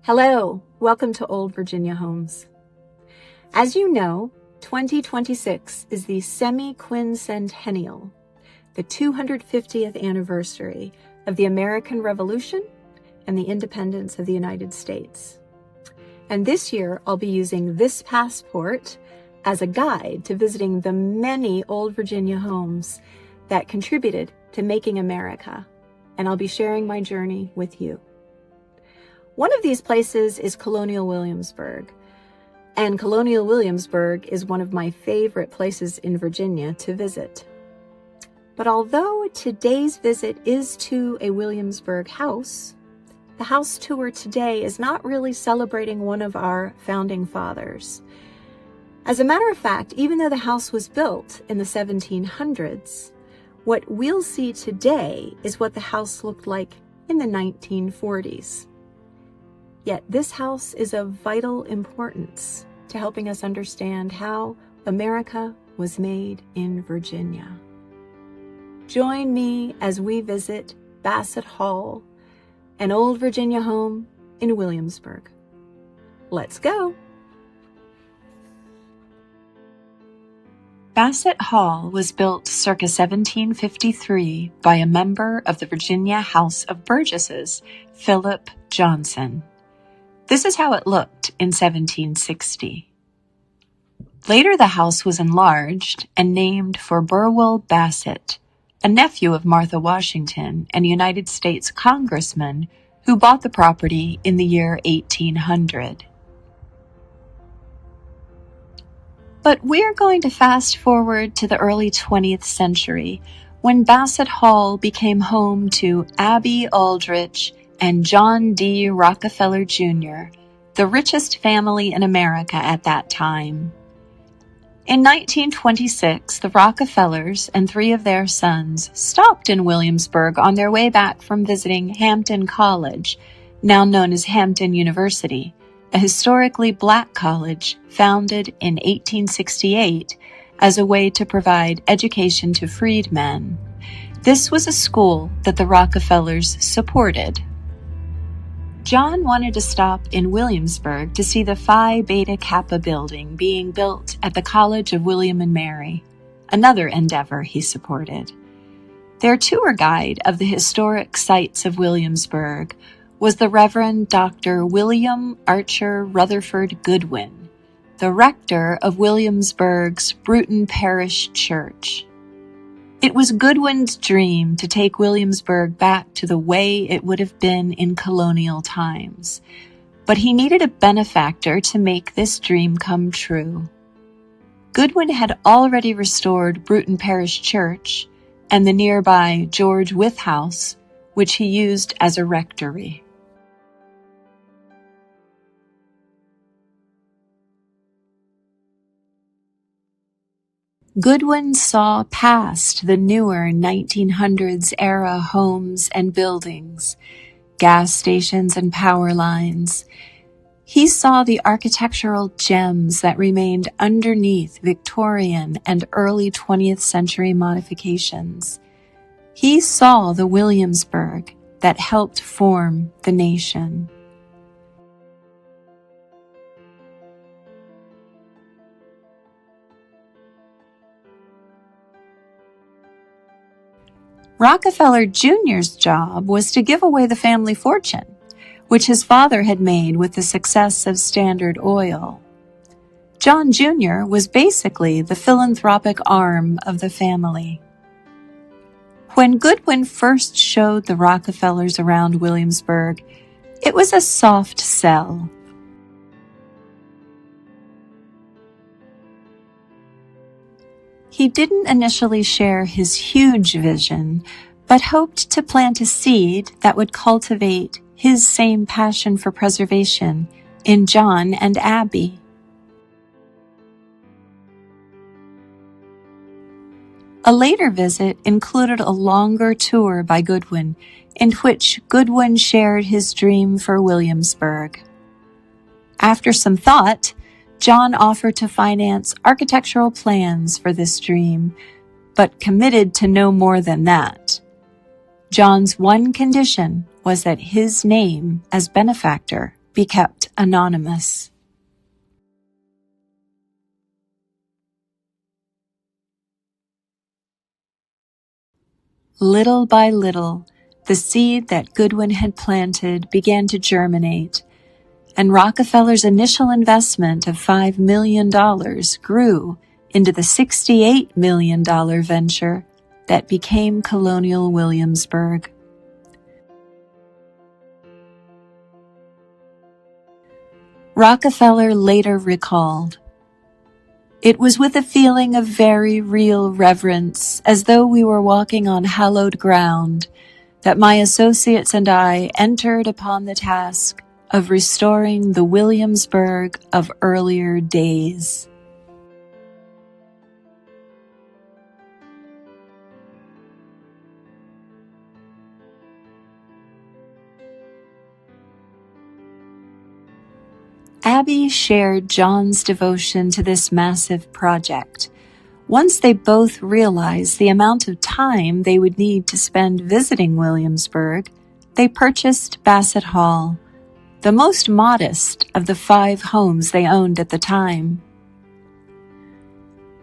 Hello, welcome to Old Virginia Homes. As you know, 2026 is the semi-quincentennial, the 250th anniversary of the American Revolution and the independence of the United States. And this year, I'll be using this passport as a guide to visiting the many Old Virginia homes that contributed to making America, and I'll be sharing my journey with you. One of these places is Colonial Williamsburg, and Colonial Williamsburg is one of my favorite places in Virginia to visit. But although today's visit is to a Williamsburg house, the house tour today is not really celebrating one of our founding fathers. As a matter of fact, even though the house was built in the 1700s, what we'll see today is what the house looked like in the 1940s. Yet this house is of vital importance to helping us understand how America was made in Virginia. Join me as we visit Bassett Hall, an old Virginia home in Williamsburg. Let's go. Bassett Hall was built circa 1753 by a member of the Virginia House of Burgesses, Philip Johnson. This is how it looked in 1760. Later, the house was enlarged and named for Burwell Bassett, a nephew of Martha Washington and United States congressman who bought the property in the year 1800. But we're going to fast forward to the early 20th century when Bassett Hall became home to Abby Aldrich and John D. Rockefeller Jr., the richest family in America at that time. In 1926, the Rockefellers and three of their sons stopped in Williamsburg on their way back from visiting Hampton College, now known as Hampton University, a historically black college founded in 1868 as a way to provide education to freedmen. This was a school that the Rockefellers supported. John wanted to stop in Williamsburg to see the Phi Beta Kappa building being built at the College of William and Mary, another endeavor he supported. Their tour guide of the historic sites of Williamsburg was the Reverend Dr. William Archer Rutherford Goodwin, the rector of Williamsburg's Bruton Parish Church. It was Goodwin's dream to take Williamsburg back to the way it would have been in colonial times, but he needed a benefactor to make this dream come true. Goodwin had already restored Bruton Parish Church and the nearby George Wythe House, which he used as a rectory. Goodwin saw past the newer 1900s-era homes and buildings, gas stations and power lines. He saw the architectural gems that remained underneath Victorian and early 20th century modifications. He saw the Williamsburg that helped form the nation. Rockefeller Jr.'s job was to give away the family fortune, which his father had made with the success of Standard Oil. John Jr. was basically the philanthropic arm of the family. When Goodwin first showed the Rockefellers around Williamsburg, it was a soft sell. He didn't initially share his huge vision, but hoped to plant a seed that would cultivate his same passion for preservation in John and Abby. A later visit included a longer tour by Goodwin, in which Goodwin shared his dream for Williamsburg. After some thought, John offered to finance architectural plans for this dream, but committed to no more than that. John's one condition was that his name as benefactor be kept anonymous. Little by little, the seed that Goodwin had planted began to germinate, and Rockefeller's initial investment of $5 million grew into the $68 million venture that became Colonial Williamsburg. Rockefeller later recalled, "It was with a feeling of very real reverence, as though we were walking on hallowed ground, that my associates and I entered upon the task of restoring the Williamsburg of earlier days." Abby shared John's devotion to this massive project. Once they both realized the amount of time they would need to spend visiting Williamsburg, they purchased Bassett Hall, the most modest of the 5 homes they owned at the time.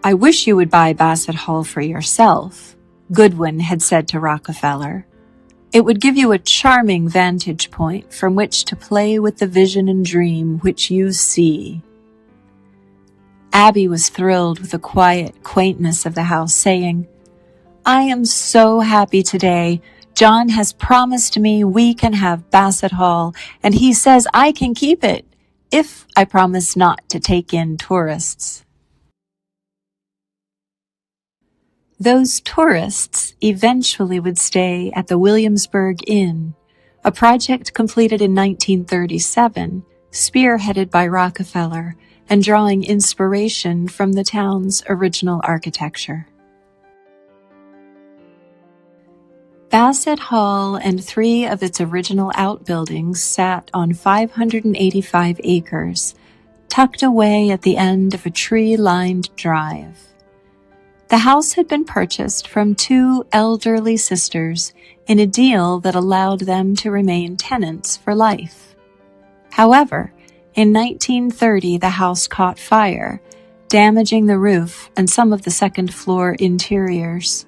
"I wish you would buy Bassett Hall for yourself," Goodwin had said to Rockefeller. "It would give you a charming vantage point from which to play with the vision and dream which you see." Abby was thrilled with the quiet quaintness of the house, saying, "I am so happy today. John has promised me we can have Bassett Hall, and he says I can keep it if I promise not to take in tourists." Those tourists eventually would stay at the Williamsburg Inn, a project completed in 1937, spearheaded by Rockefeller and drawing inspiration from the town's original architecture. Bassett Hall and 3 of its original outbuildings sat on 585 acres, tucked away at the end of a tree-lined drive. The house had been purchased from 2 elderly sisters in a deal that allowed them to remain tenants for life. However, in 1930 the house caught fire, damaging the roof and some of the second-floor interiors.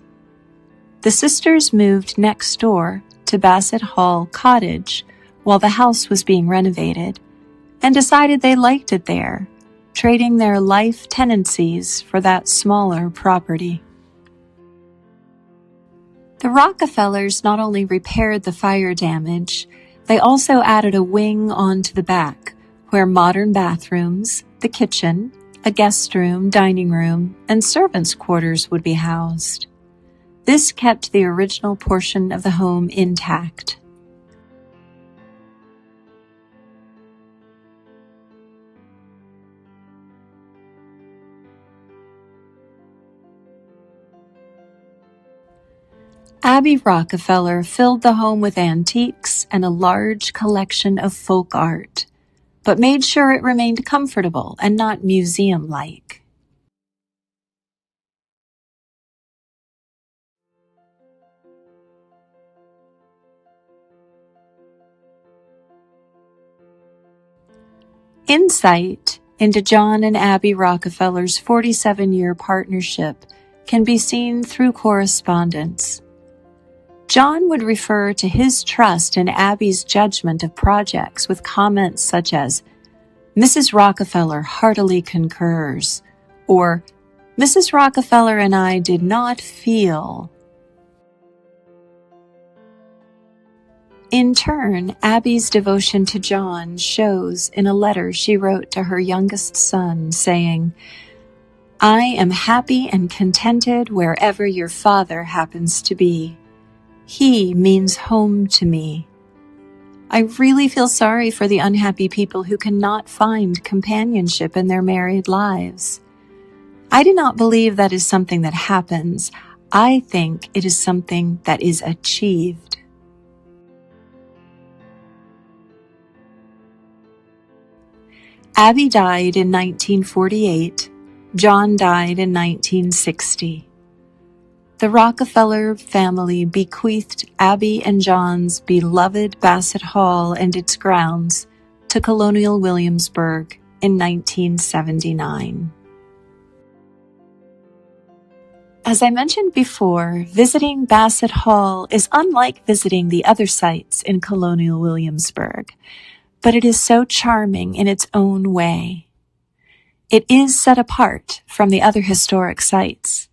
The sisters moved next door to Bassett Hall Cottage while the house was being renovated, and decided they liked it there, trading their life tenancies for that smaller property. The Rockefellers not only repaired the fire damage, they also added a wing onto the back, where modern bathrooms, the kitchen, a guest room, dining room, and servants' quarters would be housed. This kept the original portion of the home intact. Abby Rockefeller filled the home with antiques and a large collection of folk art, but made sure it remained comfortable and not museum-like. Insight into John and Abby Rockefeller's 47-year partnership can be seen through correspondence. John would refer to his trust in Abby's judgment of projects with comments such as, "Mrs. Rockefeller heartily concurs," or "Mrs. Rockefeller and I did not feel." In turn, Abby's devotion to John shows in a letter she wrote to her youngest son, saying, "I am happy and contented wherever your father happens to be. He means home to me. I really feel sorry for the unhappy people who cannot find companionship in their married lives. I do not believe that is something that happens. I think it is something that is achieved." Abby died in 1948. John died in 1960. The Rockefeller family bequeathed Abby and John's beloved Bassett Hall and its grounds to Colonial Williamsburg in 1979. As I mentioned before, visiting Bassett Hall is unlike visiting the other sites in Colonial Williamsburg, but it is so charming in its own way. It is set apart from the other historic sites,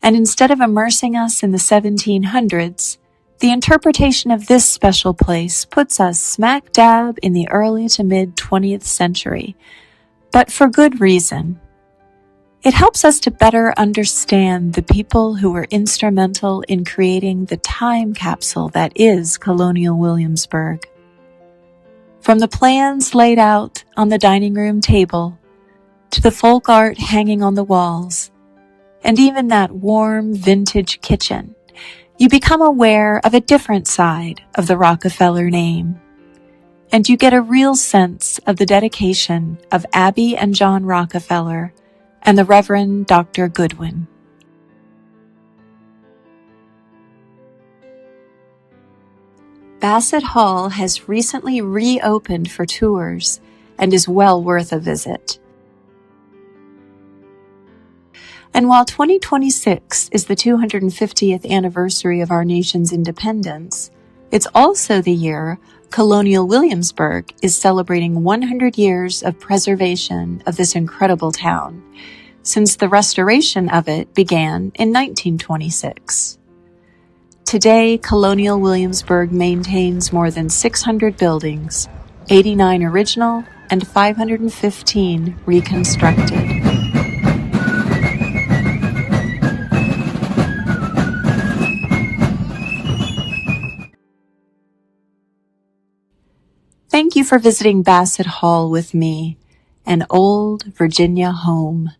and instead of immersing us in the 1700s, the interpretation of this special place puts us smack dab in the early to mid 20th century, but for good reason. It helps us to better understand the people who were instrumental in creating the time capsule that is Colonial Williamsburg. From the plans laid out on the dining room table, to the folk art hanging on the walls, and even that warm vintage kitchen, you become aware of a different side of the Rockefeller name, and you get a real sense of the dedication of Abby and John Rockefeller and the Reverend Dr. Goodwin. Bassett Hall has recently reopened for tours and is well worth a visit. And while 2026 is the 250th anniversary of our nation's independence, it's also the year Colonial Williamsburg is celebrating 100 years of preservation of this incredible town, since the restoration of it began in 1926. Today, Colonial Williamsburg maintains more than 600 buildings, 89 original and 515 reconstructed. Thank you for visiting Bassett Hall with me, an old Virginia home.